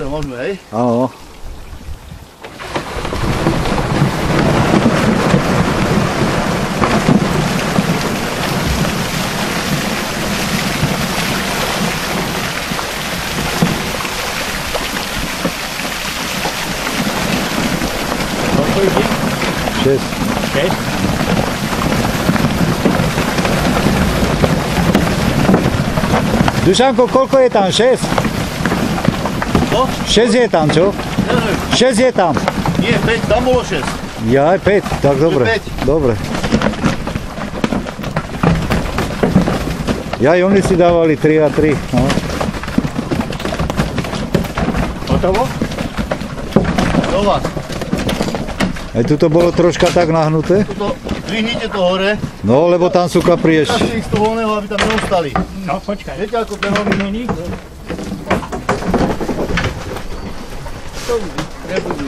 Dobre, môžeme, hej? Áno. Koľko ide? 6. 6? Dušanko, koľko je tam? 6? Čo? 6 je tam, čo? Neviem. 6 je tam. Nie, 5, tam bolo 6. Ja aj 5, tak dobre. 5. Dobre. Ja aj oni si dávali 3 a 3. No. Hotovo? Do vás. Aj tu to bolo troška tak nahnuté. Tuto, dvihnite to hore. No, lebo tam sú kapri ešte. Dáte ich z toho voľného, aby tam neostali. No, počkaj. Viete, ako ten veľmi není? To nebudu.